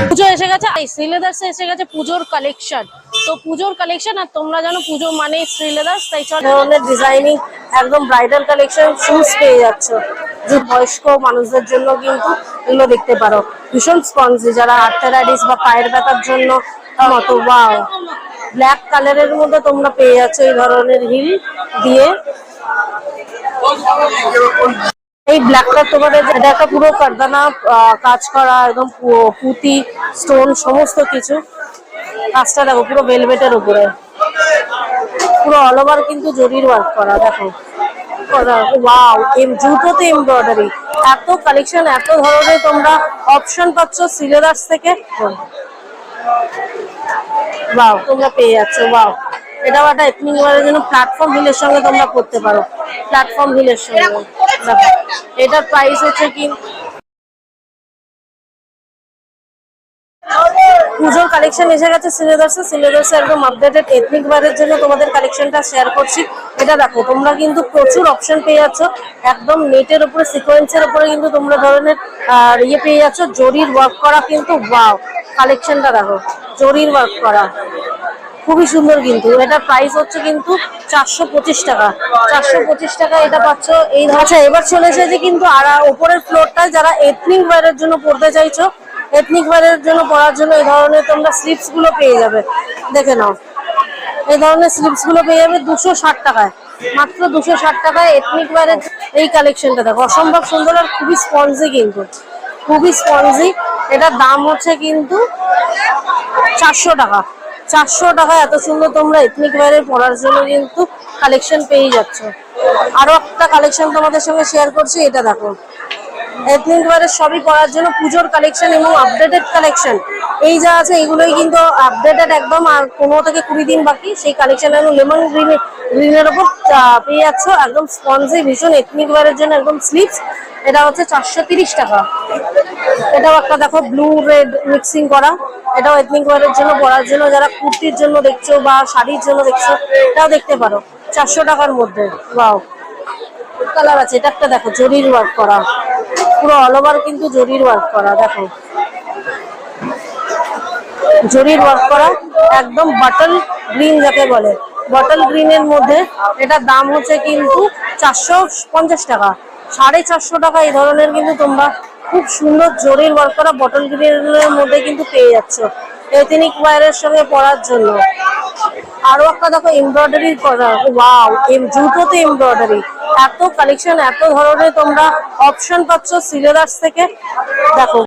পুজো এসে গেছে, শ্রীলেদার্সে এসে গেছে পুজোর কালেকশন। তো পুজোর কালেকশন, আর তোমরা জানো পুজো মানে শ্রীলেদার্স, তাই ধরনের ডিজাইনিং একদম ব্রাইডাল কালেকশন শুজ পেয়ে যাচ্ছ। যে বয়স্ক মানুষদের জন্য কিন্তু এগুলো দেখতে পারো, ভীষণ স্পঞ্জি, যারা আর্থারাইটিস বা পায়ের ব্যথার জন্য মতো। ওয়াও, ব্ল্যাক কালারের মধ্যে তোমরা পেয়ে যাচ্ছ এই ধরনের হিল দিয়ে। এই ব্ল্যাকটা তোমাদের, এটা একটা পুরো কারদানা কাজ করা, একদম পুঁতি স্টোন সমস্ত কিছু। কাজটা দেখো পুরো ভেলভেটের উপরে, পুরো অল ওভার কিন্তু জরির ওয়ার্ক করা। দেখো ওয়াও, জুতোতে এমব্রয়ডারি, এত কালেকশন, এত ধরনের তোমরা অপশন পাচ্ছ শ্রীলেদার্স থেকে। ওয়াও, তোমরা পেয়ে যাচ্ছ। ওয়াও, এটাও একটা এথনিক ওয়্যারের জন্য প্ল্যাটফর্ম হিলের সঙ্গে তোমরা করতে পারো, প্ল্যাটফর্ম হিলের সঙ্গে। এটার প্রাইস হচ্ছে কি, পুজোর কালেকশন এসে গেছে শ্রীলেদার্সে। শ্রীলেদার্সে একদম আপডেটেড এথনিক ওয়্যারের জন্য তোমাদের কালেকশনটা শেয়ার করছি। এটা দেখো, তোমরা কিন্তু প্রচুর অপশন পেয়ে যাচ্ছ, একদম নেটের উপরে সিকোয়েন্সের উপরে কিন্তু তোমরা ধরনের ইয়ে পেয়ে যাচ্ছ, জরির ওয়ার্ক করা কিন্তু। ওয়াও, কালেকশনটা দেখো, জরির ওয়ার্ক করা, খুবই সুন্দর কিন্তু। এটার প্রাইস হচ্ছে কিন্তু 425 টাকা। 425 টাকা এটা পাচ্ছ এই। আচ্ছা, এবার চলে এসেছে কিন্তু আর উপরের ফ্লোরটায়, যারা এথনিক ওয়্যারের জন্য পড়তে চাইছো, এথনিক ওয়্যারের জন্য পড়ার জন্য এই ধরনের তোমরা স্লিপস গুলো পেয়ে যাবে। দেখে নাও, এই ধরনের স্লিপস গুলো পেয়ে যাবে 260 টাকায়, মাত্র 260 টাকায় এথনিক ওয়্যারের এই কালেকশনটা দেখো, অসম্ভব সুন্দর আর খুবই স্পঞ্জি কিন্তু, খুবই স্পঞ্জি। এটার দাম হচ্ছে কিন্তু 400 টাকা। 400 টাকা এত সুন্দর তোমরা এথনিক ওয়্যারের পরার জন্য কিন্তু কালেকশন পেয়ে যাচ্ছ। আরো একটা কালেকশন তোমাদের সঙ্গে শেয়ার করছি, এটা দেখো, এথনিক ওয়্যারের সবই পরার জন্য পুজোর কালেকশন এবং আপডেটেড কালেকশন। এই যা আছে এইগুলোই কিন্তু আপডেটেড একদম, আর 15 থেকে 20 দিন বাকি। সেই কালেকশন একদম লেমন গ্রিনের ওপর পেয়ে যাচ্ছ, একদম স্পঞ্জি, ভীষণ এথনিক ওয়্যারের জন্য একদম স্লিপস। এটা হচ্ছে 430 টাকা। এটাও একটা দেখো, ব্লু রেড মিক্সিং করা, এটাও এথনিক ওয়্যারের জন্য পরার জন্য, যারা কুর্তির জন্য দেখছো বা শাড়ির জন্য দেখছো, এটাও দেখতে পারো 400 টাকার মধ্যে। ওয়াও, কালার আছে। এটা একটা দেখো, জরির ওয়ার্ক করা, পুরো অল ওভার কিন্তু জরির ওয়ার্ক করা। দেখো, জরির ওয়ার্ক করা, একদম বটল গ্রিন যাকে বলে, বটল গ্রিনের মধ্যে। এটার দাম হচ্ছে কিন্তু 450 টাকা। 450 টাকা এই ধরনের কিন্তু তোমরা খুব সুন্দর জরির ওয়ার্ক করা বটল গ্রিনের মধ্যে কিন্তু পেয়ে যাচ্ছ এথনিক ওয়্যারের সঙ্গে পরার জন্য। আরো একটা দেখো, এমব্রয়ডারি করা। ওয়াও, জুতোতে এমব্রয়ডারি, এত কালেকশন, এত ধরনের তোমরা অপশন পাচ্ছ শ্রীলেদার্স থেকে। দেখো।